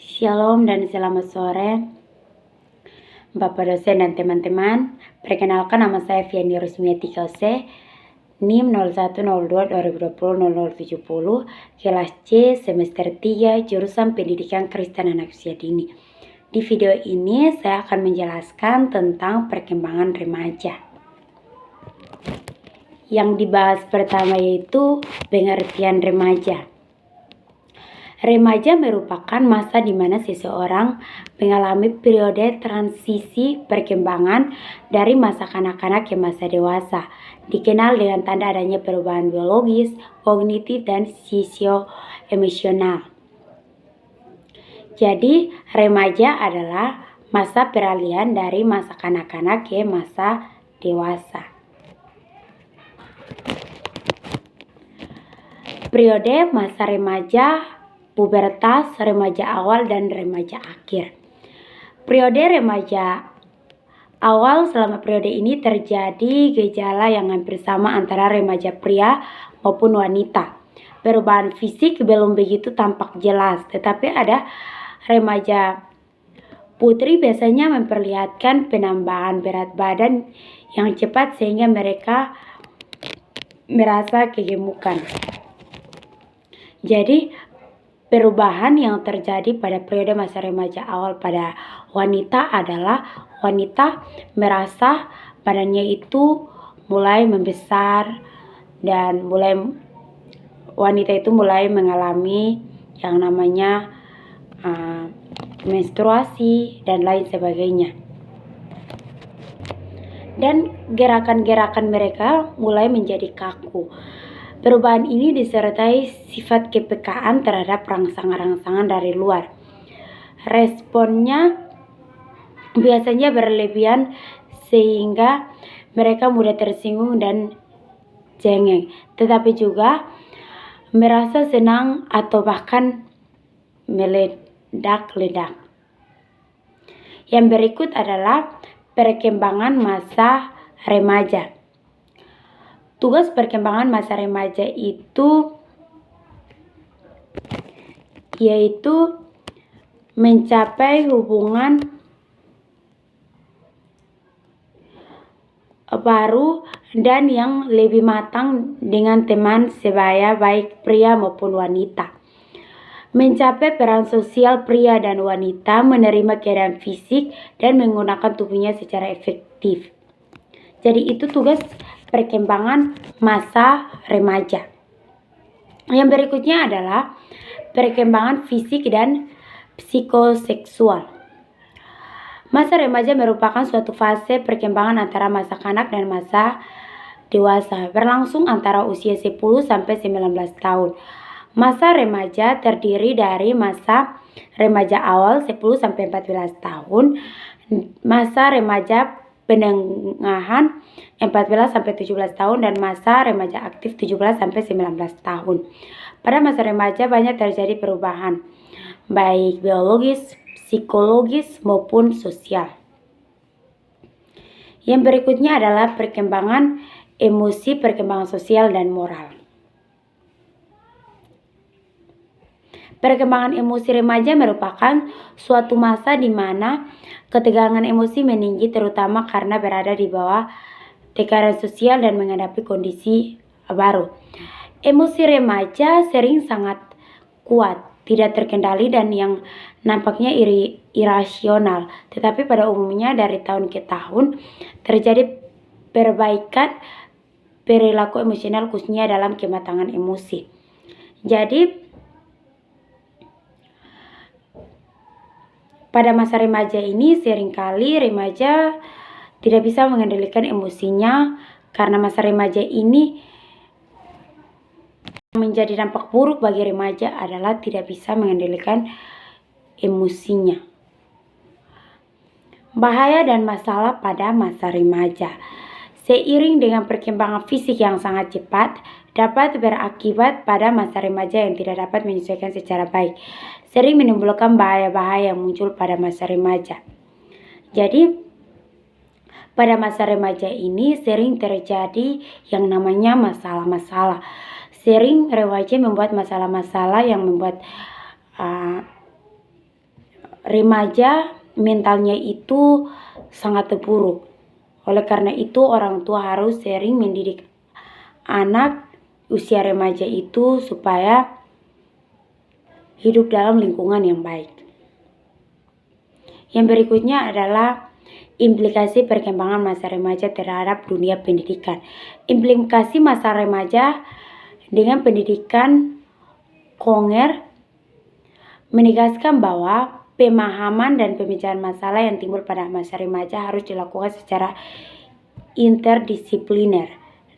Shalom dan selamat sore Bapak dosen dan teman-teman. Perkenalkan, nama saya Fiani Rusmiati Kose, NIM 0102-2020-0070, kelas C semester 3, jurusan Pendidikan Kristen Anak Usia Dini. Di video ini saya akan menjelaskan tentang perkembangan remaja. Yang dibahas pertama yaitu pengertian remaja. Remaja merupakan masa di mana seseorang mengalami periode transisi perkembangan dari masa kanak-kanak ke masa dewasa, dikenal dengan tanda adanya perubahan biologis, kognitif, dan sosio-emosional. Jadi, remaja adalah masa peralihan dari masa kanak-kanak ke masa dewasa. Periode masa remaja, pubertas, remaja awal, dan remaja akhir. Periode remaja awal, selama periode ini terjadi gejala yang hampir sama antara remaja pria maupun wanita. Perubahan fisik belum begitu tampak jelas, tetapi ada remaja putri biasanya memperlihatkan penambahan berat badan yang cepat sehingga mereka merasa kegemukan. Jadi, perubahan yang terjadi pada periode masa remaja awal pada wanita adalah wanita merasa badannya itu mulai membesar dan wanita itu mulai mengalami yang namanya menstruasi dan lain sebagainya. Dan gerakan-gerakan mereka mulai menjadi kaku. Perubahan ini disertai sifat kepekaan terhadap rangsangan-rangsangan dari luar. Responnya biasanya berlebihan sehingga mereka mudah tersinggung dan cengeng, tetapi juga merasa senang atau bahkan meledak-ledak. Yang berikut adalah perkembangan masa remaja. Tugas perkembangan masa remaja itu yaitu mencapai hubungan baru dan yang lebih matang dengan teman sebaya baik pria maupun wanita. Mencapai peran sosial pria dan wanita, menerima keadaan fisik dan menggunakan tubuhnya secara efektif. Jadi itu tugas perkembangan masa remaja. Yang berikutnya adalah perkembangan fisik dan psikoseksual. Masa remaja merupakan suatu fase perkembangan antara masa kanak dan masa dewasa, berlangsung antara usia 10 sampai 19 tahun. Masa remaja terdiri dari masa remaja awal 10 sampai 14 tahun, masa remaja penengahan 14 sampai 17 tahun, dan masa remaja aktif 17 sampai 19 tahun. Pada masa remaja banyak terjadi perubahan baik biologis, psikologis maupun sosial. Yang berikutnya adalah perkembangan emosi, perkembangan sosial dan moral. Perkembangan emosi remaja merupakan suatu masa di mana ketegangan emosi meninggi, terutama karena berada di bawah tekanan sosial dan menghadapi kondisi baru. Emosi remaja sering sangat kuat, tidak terkendali, dan yang nampaknya irasional. Tetapi pada umumnya dari tahun ke tahun terjadi perbaikan perilaku emosional, khususnya dalam kematangan emosi. Jadi pada masa remaja ini seringkali remaja tidak bisa mengendalikan emosinya, karena masa remaja ini menjadi dampak buruk bagi remaja adalah tidak bisa mengendalikan emosinya. Bahaya dan masalah pada masa remaja. Seiring dengan perkembangan fisik yang sangat cepat, dapat berakibat pada masa remaja yang tidak dapat menyesuaikan secara baik, sering menimbulkan bahaya-bahaya yang muncul pada masa remaja. Jadi, pada masa remaja ini sering terjadi yang namanya masalah-masalah. Sering remaja membuat masalah-masalah yang membuat remaja mentalnya itu sangat terpuruk. Oleh karena itu orang tua harus sering mendidik anak usia remaja itu supaya hidup dalam lingkungan yang baik. Yang berikutnya adalah implikasi perkembangan masa remaja terhadap dunia pendidikan. Implikasi masa remaja dengan pendidikan Konger menegaskan bahwa pemahaman dan pembicaraan masalah yang timbul pada masa remaja harus dilakukan secara interdisipliner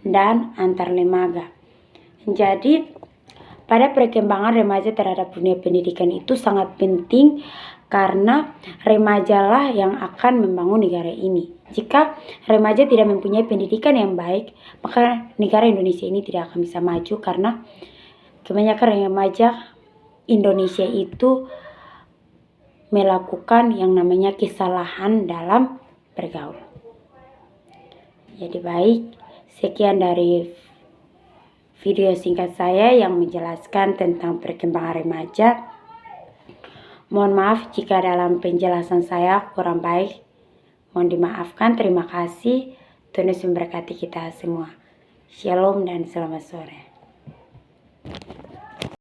dan antar lembaga. Jadi, pada perkembangan remaja terhadap dunia pendidikan itu sangat penting karena remajalah yang akan membangun negara ini. Jika remaja tidak mempunyai pendidikan yang baik, maka negara Indonesia ini tidak akan bisa maju karena kebanyakan remaja Indonesia itu melakukan yang namanya kesalahan dalam bergaul. Jadi baik, sekian dari video singkat saya yang menjelaskan tentang perkembangan remaja. Mohon maaf jika dalam penjelasan saya kurang baik. Mohon dimaafkan. Terima kasih. Tuhan Yesus memberkati kita semua. Shalom dan selamat sore.